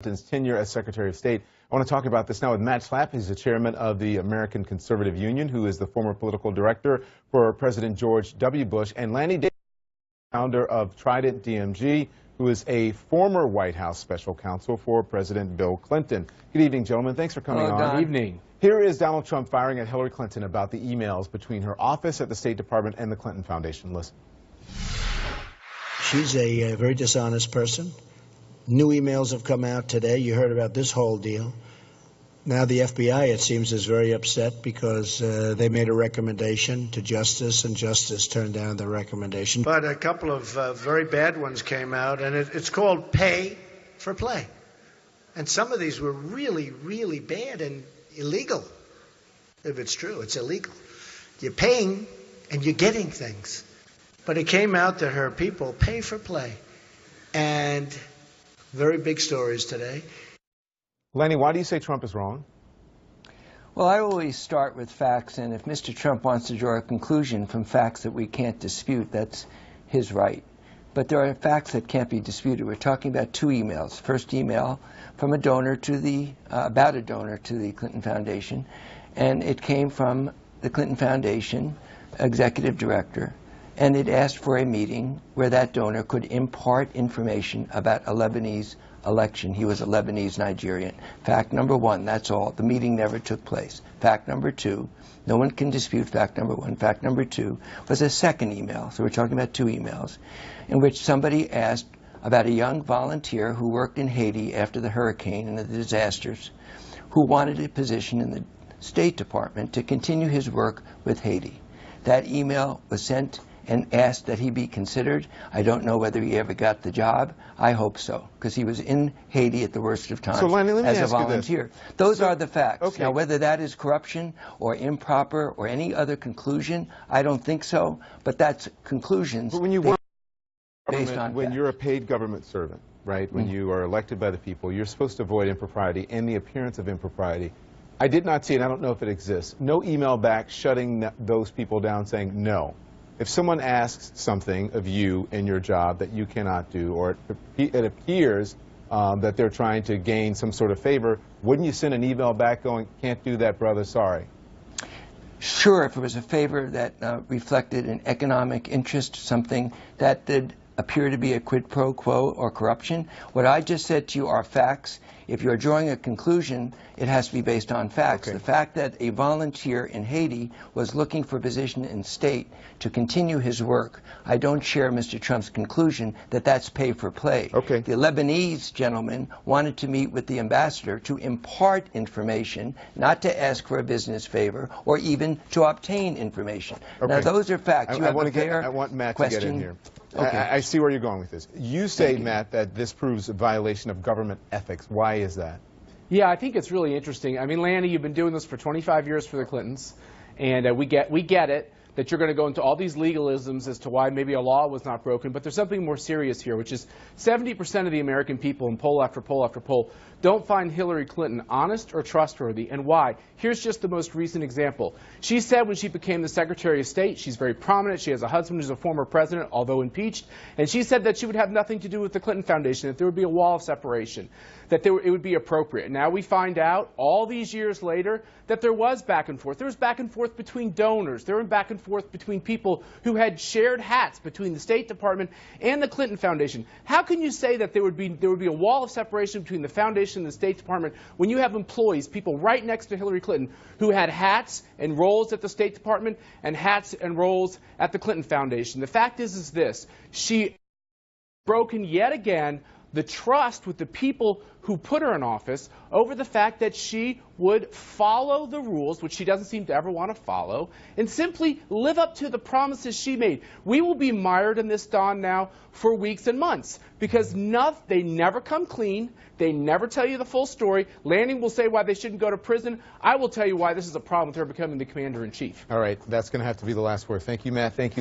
Clinton's tenure as Secretary of State. I want to talk about this now with Matt Schlapp. He's the chairman of the American Conservative Union, who is the former political director for President George W. Bush, and Lanny Davis, founder of Trident DMG, who is a former White House special counsel for President Bill Clinton. Good evening, gentlemen. Thanks for coming on. Good evening. Here is Donald Trump firing at Hillary Clinton about the emails between her office at the State Department and the Clinton Foundation. Listen. She's a very dishonest person. New emails have come out today. You heard about this whole deal. Now the FBI, it seems, is very upset because they made a recommendation to Justice, and Justice turned down the recommendation. But a couple of very bad ones came out, and it's called pay for play. And some of these were really, really bad and illegal. If it's true, it's illegal. You're paying and you're getting things. But it came out that her people pay for play. And very big stories today. Lanny, why do you say Trump is wrong? Well, I always start with facts, and if Mr. Trump wants to draw a conclusion from facts that we can't dispute, that's his right. But there are facts that can't be disputed. We're talking about two emails. First email from a donor to the, about a donor to the Clinton Foundation, and it came from the Clinton Foundation executive director, and it asked for a meeting where that donor could impart information about a Lebanese election. He was a Lebanese Nigerian. Fact number one, that's all. The meeting never took place. Fact number two, no one can dispute fact number one. Fact number two was a second email, so we're talking about two emails, in which somebody asked about a young volunteer who worked in Haiti after the hurricane and the disasters, who wanted a position in the State Department to continue his work with Haiti. That email was sent and asked that he be considered. I don't know whether he ever got the job. I hope so, because he was in Haiti at the worst of times as a volunteer. Those are the facts. Okay. Now, whether that is corruption or improper or any other conclusion, I don't think so, but that's conclusions. But when you work based on when facts. you're a paid government servant, right, when you are elected by the people, you're supposed to avoid impropriety and the appearance of impropriety. I did not see, and I don't know if it exists, no email back shutting those people down saying no. If someone asks something of you in your job that you cannot do, or it appears that they're trying to gain some sort of favor, wouldn't you send an email back going, can't do that, brother, sorry? Sure, if it was a favor that reflected an economic interest, something that did appear to be a quid pro quo or corruption. What I just said to you are facts. If you're drawing a conclusion, it has to be based on facts. Okay. The fact that a volunteer in Haiti was looking for a position in state to continue his work, I don't share Mr. Trump's conclusion that that's pay for play. Okay. The Lebanese gentleman wanted to meet with the ambassador to impart information, not to ask for a business favor or even to obtain information. Okay. Now, those are facts. I want Matt question? to get in here. Okay. I see where you're going with this. You say, Matt, that this proves a violation of government ethics. Why is that? Yeah, I think it's really interesting. I mean, Lanny, you've been doing this for 25 years for the Clintons, and we get it that you're going to go into all these legalisms as to why maybe a law was not broken, but there's something more serious here, which is 70% of the American people in poll after poll after poll don't find Hillary Clinton honest or trustworthy. And why? Here's just the most recent example. She said when she became the Secretary of State, she's very prominent, she has a husband who's a former president, although impeached, and she said that she would have nothing to do with the Clinton Foundation, that there would be a wall of separation, that it would be appropriate. Now we find out, all these years later, that there was back and forth. There was back and forth between donors. There was back and forth between people who had shared hats between the State Department and the Clinton Foundation. How can you say that there would be a wall of separation between the Foundation and the State Department when you have employees, people right next to Hillary Clinton, who had hats and roles at the State Department and hats and roles at the Clinton Foundation? The fact is this: she broken yet again the trust with the people who put her in office over the fact that she would follow the rules, which she doesn't seem to ever want to follow, and simply live up to the promises she made. We will be mired in this, Don, now for weeks and months, because they never come clean. They never tell you the full story. Lanny will say why they shouldn't go to prison. I will tell you why this is a problem with her becoming the commander-in-chief. All right, that's going to have to be the last word. Thank you, Matt. Thank you.